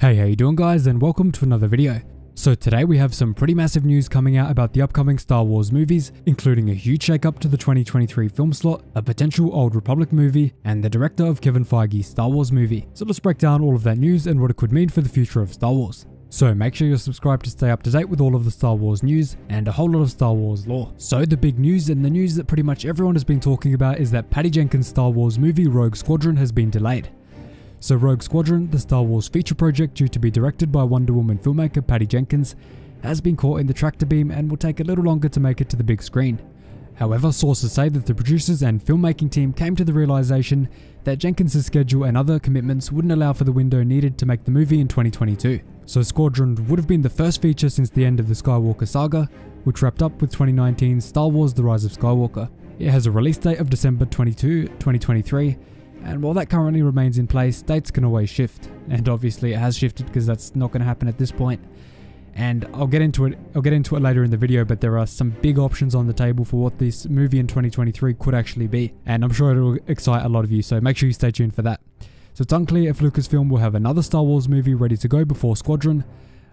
Hey, how you doing guys, and welcome to another video. So today we have some pretty massive news coming out about the upcoming Star Wars movies, including a huge shakeup to the 2023 film slot, a potential Old Republic movie, and the director of Kevin Feige's Star Wars movie. So let's break down all of that news and what it could mean for the future of Star Wars. So make sure you're subscribed to stay up to date with all of the Star Wars news and a whole lot of Star Wars lore. So the big news, and the news that pretty much everyone has been talking about, is that Patty Jenkins' Star Wars movie Rogue Squadron has been delayed. So Rogue Squadron, the Star Wars feature project due to be directed by Wonder Woman filmmaker Patty Jenkins, has been caught in the tractor beam and will take a little longer to make it to the big screen. However, sources say that the producers and filmmaking team came to the realization that Jenkins' schedule and other commitments wouldn't allow for the window needed to make the movie in 2022. So Squadron would have been the first feature since the end of the Skywalker saga, which wrapped up with 2019's Star Wars The Rise of Skywalker. It has a release date of December 22, 2023, and while that currently remains in place, dates can always shift. And obviously it has shifted because that's not going to happen at this point. And I'll get into it later in the video, but there are some big options on the table for what this movie in 2023 could actually be. And I'm sure it'll excite a lot of you, so make sure you stay tuned for that. So it's unclear if Lucasfilm will have another Star Wars movie ready to go before Squadron,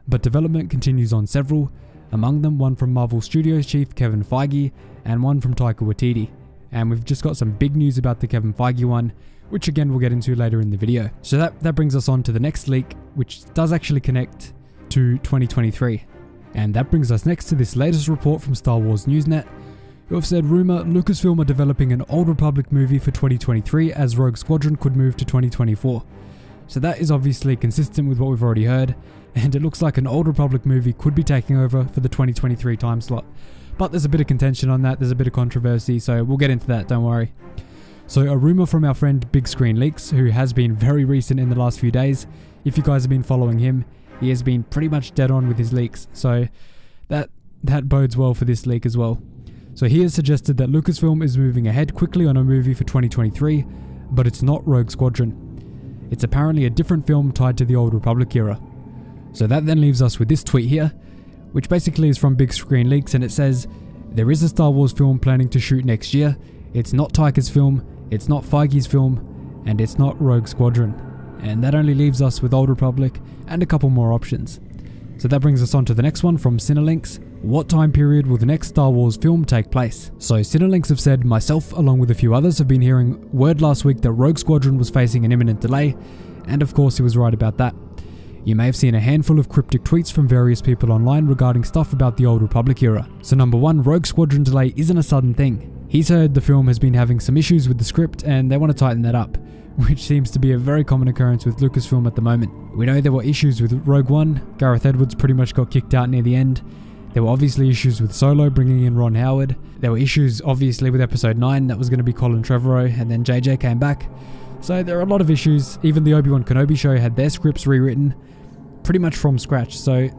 but development continues on several, among them one from Marvel Studios chief Kevin Feige and one from Taika Waititi. And we've just got some big news about the Kevin Feige one, which again we'll get into later in the video. So that brings us on to the next leak, which does actually connect to 2023. And that brings us next to this latest report from Star Wars Newsnet, who have said rumor Lucasfilm are developing an Old Republic movie for 2023 as Rogue Squadron could move to 2024. So that is obviously consistent with what we've already heard, and it looks like an Old Republic movie could be taking over for the 2023 time slot. But there's a bit of contention on that, there's a bit of controversy, so we'll get into that, don't worry. So a rumor from our friend Big Screen Leaks, who has been very recent in the last few days. If you guys have been following him, he has been pretty much dead on with his leaks, so that bodes well for this leak as well. So he has suggested that Lucasfilm is moving ahead quickly on a movie for 2023, but it's not Rogue Squadron. It's apparently a different film tied to the Old Republic era. So that then leaves us with this tweet here, which basically is from Big Screen Leaks, and it says, "There is a Star Wars film planning to shoot next year. It's not Taika's film, it's not Feige's film, and it's not Rogue Squadron." And that only leaves us with Old Republic and a couple more options. So that brings us on to the next one from Cinelinx. What time period will the next Star Wars film take place? So Cinelinx have said, myself along with a few others have been hearing word last week that Rogue Squadron was facing an imminent delay, and of course he was right about that. You may have seen a handful of cryptic tweets from various people online regarding stuff about the Old Republic era. So number one, Rogue Squadron delay isn't a sudden thing. He's heard the film has been having some issues with the script and they want to tighten that up, which seems to be a very common occurrence with Lucasfilm at the moment. We know there were issues with Rogue One. Gareth Edwards pretty much got kicked out near the end. There were obviously issues with Solo, bringing in Ron Howard. There were issues obviously with Episode 9, that was going to be Colin Trevorrow, and then JJ came back. So there are a lot of issues. Even the Obi-Wan Kenobi show had their scripts rewritten pretty much from scratch. So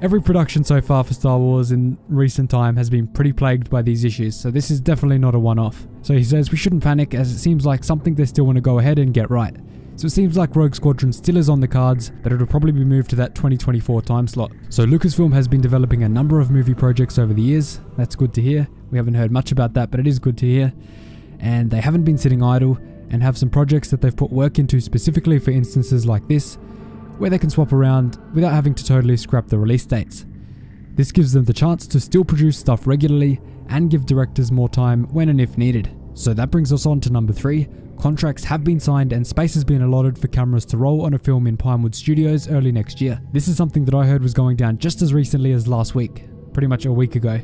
every production so far for Star Wars in recent time has been pretty plagued by these issues, so this is definitely not a one-off. So he says we shouldn't panic, as it seems like something they still want to go ahead and get right. So it seems like Rogue Squadron still is on the cards, but it'll probably be moved to that 2024 time slot. So Lucasfilm has been developing a number of movie projects over the years. That's good to hear. We haven't heard much about that, but it is good to hear. And they haven't been sitting idle and have some projects that they've put work into specifically for instances like this, where they can swap around without having to totally scrap the release dates. This gives them the chance to still produce stuff regularly and give directors more time when and if needed. So that brings us on to number 3. Contracts have been signed and space has been allotted for cameras to roll on a film in Pinewood Studios early next year. This is something that I heard was going down just as recently as last week, pretty much a week ago.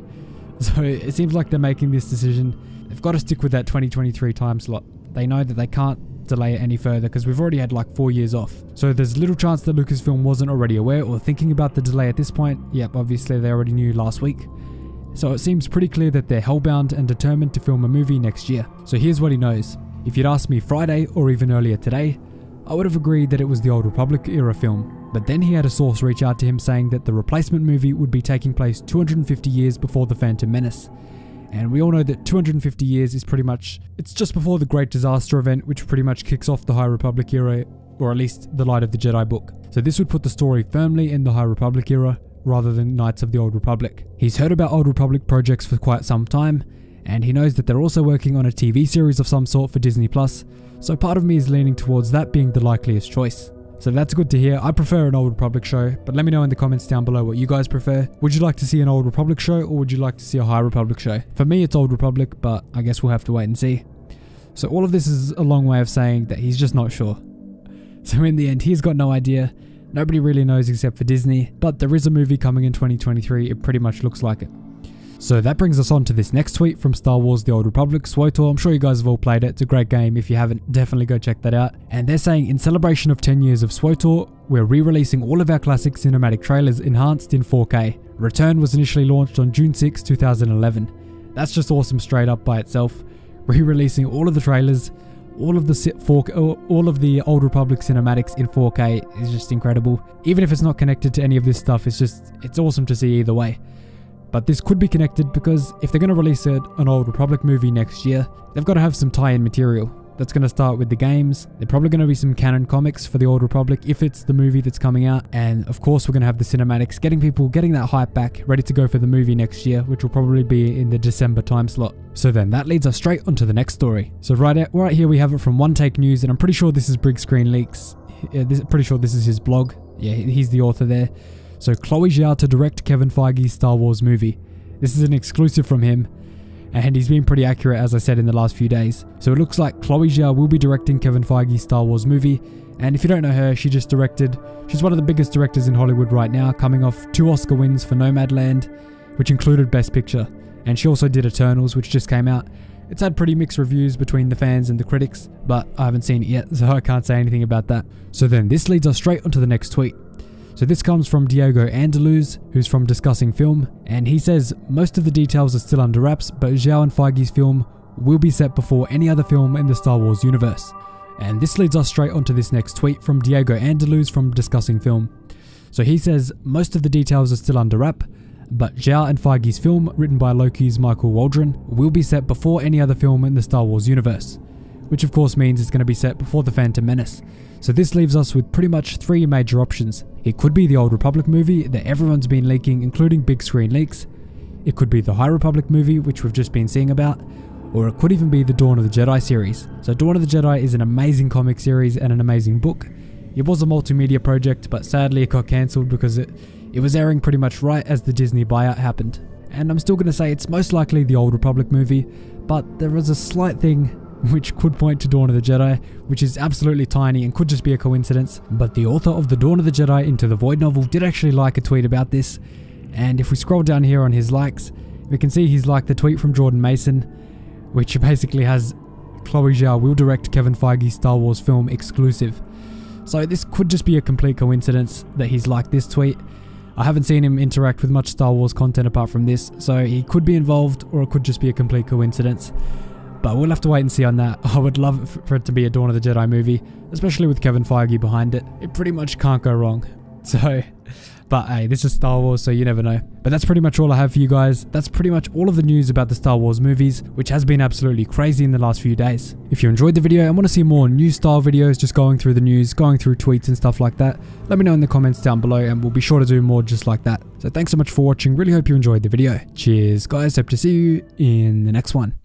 So it seems like they're making this decision. They've got to stick with that 2023 time slot. They know that they can't delay it any further because we've already had like 4 years off. So there's little chance that Lucasfilm wasn't already aware or thinking about the delay at this point. Yep, obviously they already knew last week. So it seems pretty clear that they're hellbound and determined to film a movie next year. So here's what he knows. If you'd asked me Friday or even earlier today, I would have agreed that it was the Old Republic era film. But then he had a source reach out to him saying that the replacement movie would be taking place 250 years before The Phantom Menace. And we all know that 250 years is pretty much, it's just before the Great Disaster event, which pretty much kicks off the High Republic era, or at least the Light of the Jedi book. So this would put the story firmly in the High Republic era, rather than Knights of the Old Republic. He's heard about Old Republic projects for quite some time, and he knows that they're also working on a TV series of some sort for Disney+, so part of me is leaning towards that being the likeliest choice. So that's good to hear. I prefer an Old Republic show, but let me know in the comments down below what you guys prefer. Would you like to see an Old Republic show, or would you like to see a High Republic show? For me, it's Old Republic, but I guess we'll have to wait and see. So all of this is a long way of saying that he's just not sure. So in the end, he's got no idea. Nobody really knows except for Disney, but there is a movie coming in 2023. It pretty much looks like it. So that brings us on to this next tweet from Star Wars The Old Republic, SWTOR. I'm sure you guys have all played it. It's a great game. If you haven't, definitely go check that out. And they're saying, in celebration of 10 years of SWTOR, we're re-releasing all of our classic cinematic trailers enhanced in 4K. Return was initially launched on June 6, 2011. That's just awesome straight up by itself. Re-releasing all of the trailers, all of the Old Republic cinematics in 4K is just incredible. Even if it's not connected to any of this stuff, it's awesome to see either way. But this could be connected because if they're going to release an Old Republic movie next year, they've got to have some tie-in material. That's going to start with the games. They're probably going to be some canon comics for the Old Republic if it's the movie that's coming out. And of course, we're going to have the cinematics, getting that hype back, ready to go for the movie next year, which will probably be in the December time slot. So then that leads us straight onto the next story. So right here we have it from One Take News, and I'm pretty sure this is Big Screen Leaks. Pretty sure this is his blog. Yeah, he's the author there. So Chloe Zhao to direct Kevin Feige's Star Wars movie. This is an exclusive from him, and he's been pretty accurate, as I said, in the last few days. So it looks like Chloe Zhao will be directing Kevin Feige's Star Wars movie, and if you don't know her, she's one of the biggest directors in Hollywood right now, coming off 2 Oscar wins for Nomadland, which included Best Picture, and she also did Eternals, which just came out. It's had pretty mixed reviews between the fans and the critics, but I haven't seen it yet, so I can't say anything about that. So then this leads us straight onto the next tweet. So this comes from Diego Andaluz, who's from Discussing Film, and he says, most of the details are still under wraps, but Zhao and Feige's film will be set before any other film in the Star Wars universe. And this leads us straight onto this next tweet from Diego Andaluz from Discussing Film. So he says, most of the details are still under wrap, but Zhao and Feige's film, written by Loki's Michael Waldron, will be set before any other film in the Star Wars universe, which of course means it's going to be set before The Phantom Menace. So this leaves us with pretty much 3 major options. It could be the Old Republic movie that everyone's been leaking, including Big Screen Leaks. It could be the High Republic movie, which we've just been seeing about. Or it could even be the Dawn of the Jedi series. So Dawn of the Jedi is an amazing comic series and an amazing book. It was a multimedia project, but sadly it got cancelled because it was airing pretty much right as the Disney buyout happened. And I'm still going to say it's most likely the Old Republic movie, but there is a slight thing which could point to Dawn of the Jedi, which is absolutely tiny and could just be a coincidence. But the author of the Dawn of the Jedi Into the Void novel did actually like a tweet about this, and if we scroll down here on his likes, we can see he's liked the tweet from Jordan Mason, which basically has Chloe Zhao will direct Kevin Feige's Star Wars film exclusive. So this could just be a complete coincidence that he's liked this tweet. I haven't seen him interact with much Star Wars content apart from this, so he could be involved or it could just be a complete coincidence. But we'll have to wait and see on that. I would love for it to be a Dawn of the Jedi movie, especially with Kevin Feige behind it. It pretty much can't go wrong. So, but hey, this is Star Wars, so you never know. But that's pretty much all I have for you guys. That's pretty much all of the news about the Star Wars movies, which has been absolutely crazy in the last few days. If you enjoyed the video and want to see more news style videos, just going through the news, going through tweets and stuff like that, let me know in the comments down below and we'll be sure to do more just like that. So thanks so much for watching. Really hope you enjoyed the video. Cheers guys, hope to see you in the next one.